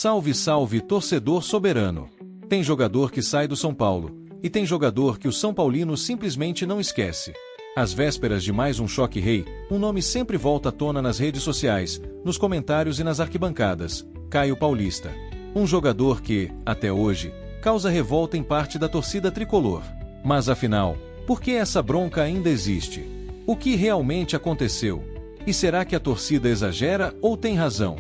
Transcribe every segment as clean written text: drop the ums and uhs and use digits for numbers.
Salve, salve, torcedor soberano! Tem jogador que sai do São Paulo, e tem jogador que o São Paulino simplesmente não esquece. Às vésperas de mais um choque rei, um nome sempre volta à tona nas redes sociais, nos comentários e nas arquibancadas: Caio Paulista. Um jogador que, até hoje, causa revolta em parte da torcida tricolor. Mas afinal, por que essa bronca ainda existe? O que realmente aconteceu? E será que a torcida exagera ou tem razão?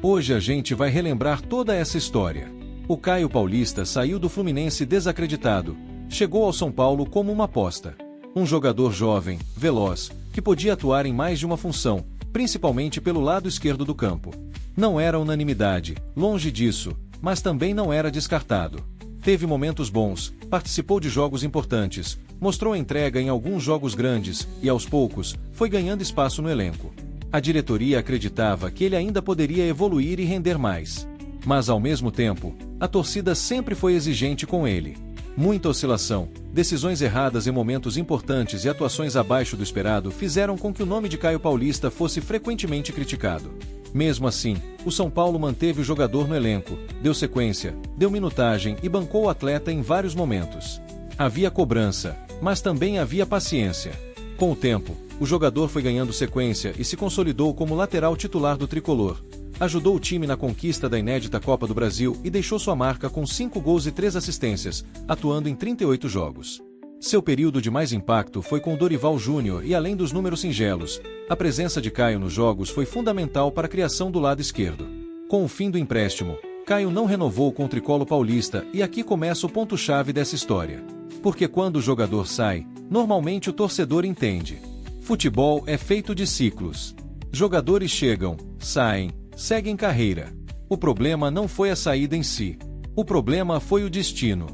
Hoje a gente vai relembrar toda essa história. O Caio Paulista saiu do Fluminense desacreditado, chegou ao São Paulo como uma aposta. Um jogador jovem, veloz, que podia atuar em mais de uma função, principalmente pelo lado esquerdo do campo. Não era unanimidade, longe disso, mas também não era descartado. Teve momentos bons, participou de jogos importantes, mostrou entrega em alguns jogos grandes e, aos poucos, foi ganhando espaço no elenco. A diretoria acreditava que ele ainda poderia evoluir e render mais. Mas, ao mesmo tempo, a torcida sempre foi exigente com ele. Muita oscilação, decisões erradas em momentos importantes e atuações abaixo do esperado fizeram com que o nome de Caio Paulista fosse frequentemente criticado. Mesmo assim, o São Paulo manteve o jogador no elenco, deu sequência, deu minutagem e bancou o atleta em vários momentos. Havia cobrança, mas também havia paciência. Com o tempo, o jogador foi ganhando sequência e se consolidou como lateral titular do tricolor. Ajudou o time na conquista da inédita Copa do Brasil e deixou sua marca com 5 gols e 3 assistências, atuando em 38 jogos. Seu período de mais impacto foi com Dorival Júnior e, além dos números singelos, a presença de Caio nos jogos foi fundamental para a criação do lado esquerdo. Com o fim do empréstimo, Caio não renovou com o tricolor paulista e aqui começa o ponto-chave dessa história. Porque quando o jogador sai, normalmente o torcedor entende. Futebol é feito de ciclos. Jogadores chegam, saem, seguem carreira. O problema não foi a saída em si. O problema foi o destino.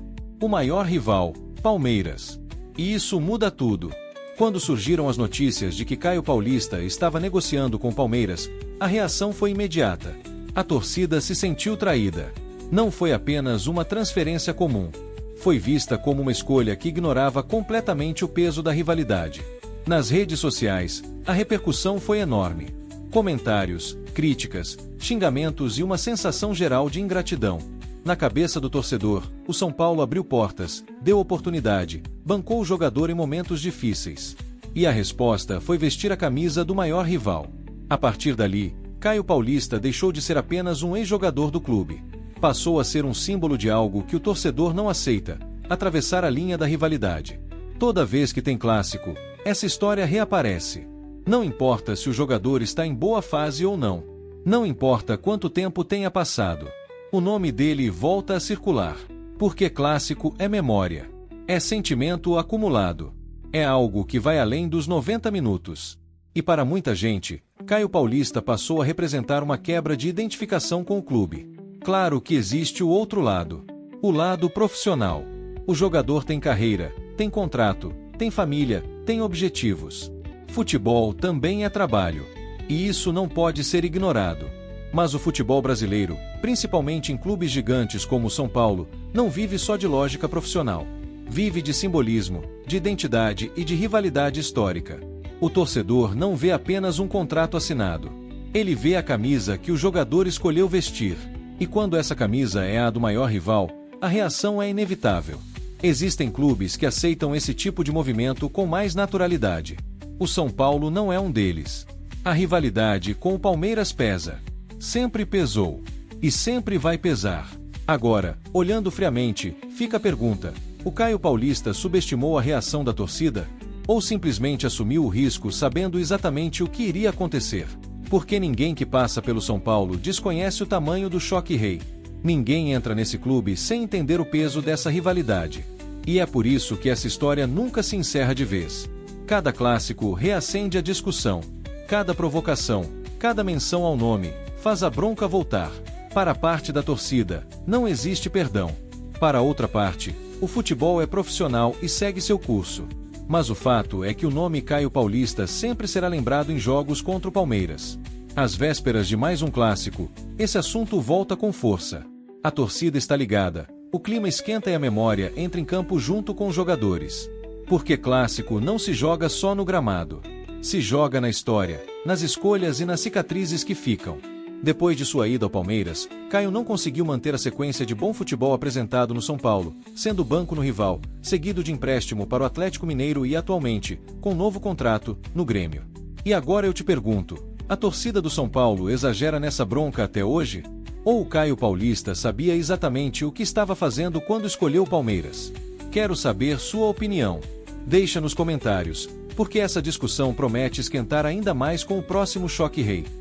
O maior rival, Palmeiras. E isso muda tudo. Quando surgiram as notícias de que Caio Paulista estava negociando com o Palmeiras, a reação foi imediata. A torcida se sentiu traída. Não foi apenas uma transferência comum. Foi vista como uma escolha que ignorava completamente o peso da rivalidade. Nas redes sociais, a repercussão foi enorme. Comentários, críticas, xingamentos e uma sensação geral de ingratidão. Na cabeça do torcedor, o São Paulo abriu portas, deu oportunidade, bancou o jogador em momentos difíceis. E a resposta foi vestir a camisa do maior rival. A partir dali, Caio Paulista deixou de ser apenas um ex-jogador do clube. Passou a ser um símbolo de algo que o torcedor não aceita: atravessar a linha da rivalidade. Toda vez que tem clássico, essa história reaparece. Não importa se o jogador está em boa fase ou não. Não importa quanto tempo tenha passado. O nome dele volta a circular. Porque clássico é memória. É sentimento acumulado. É algo que vai além dos 90 minutos. E para muita gente, Caio Paulista passou a representar uma quebra de identificação com o clube. Claro que existe o outro lado. O lado profissional. O jogador tem carreira, tem contrato, tem família, tem objetivos. Futebol também é trabalho. E isso não pode ser ignorado. Mas o futebol brasileiro, principalmente em clubes gigantes como o São Paulo, não vive só de lógica profissional. Vive de simbolismo, de identidade e de rivalidade histórica. O torcedor não vê apenas um contrato assinado. Ele vê a camisa que o jogador escolheu vestir. E quando essa camisa é a do maior rival, a reação é inevitável. Existem clubes que aceitam esse tipo de movimento com mais naturalidade. O São Paulo não é um deles. A rivalidade com o Palmeiras pesa. Sempre pesou. E sempre vai pesar. Agora, olhando friamente, fica a pergunta: o Caio Paulista subestimou a reação da torcida? Ou simplesmente assumiu o risco sabendo exatamente o que iria acontecer? Porque ninguém que passa pelo São Paulo desconhece o tamanho do choque rei. Ninguém entra nesse clube sem entender o peso dessa rivalidade. E é por isso que essa história nunca se encerra de vez. Cada clássico reacende a discussão. Cada provocação, cada menção ao nome, faz a bronca voltar. Para a parte da torcida, não existe perdão. Para a outra parte, o futebol é profissional e segue seu curso. Mas o fato é que o nome Caio Paulista sempre será lembrado em jogos contra o Palmeiras. Às vésperas de mais um clássico, esse assunto volta com força. A torcida está ligada, o clima esquenta e a memória entra em campo junto com os jogadores. Porque clássico não se joga só no gramado. Se joga na história, nas escolhas e nas cicatrizes que ficam. Depois de sua ida ao Palmeiras, Caio não conseguiu manter a sequência de bom futebol apresentado no São Paulo, sendo banco no rival, seguido de empréstimo para o Atlético Mineiro e atualmente, com novo contrato, no Grêmio. E agora eu te pergunto, a torcida do São Paulo exagera nessa bronca até hoje? Ou o Caio Paulista sabia exatamente o que estava fazendo quando escolheu o Palmeiras? Quero saber sua opinião. Deixa nos comentários, porque essa discussão promete esquentar ainda mais com o próximo Choque Rei.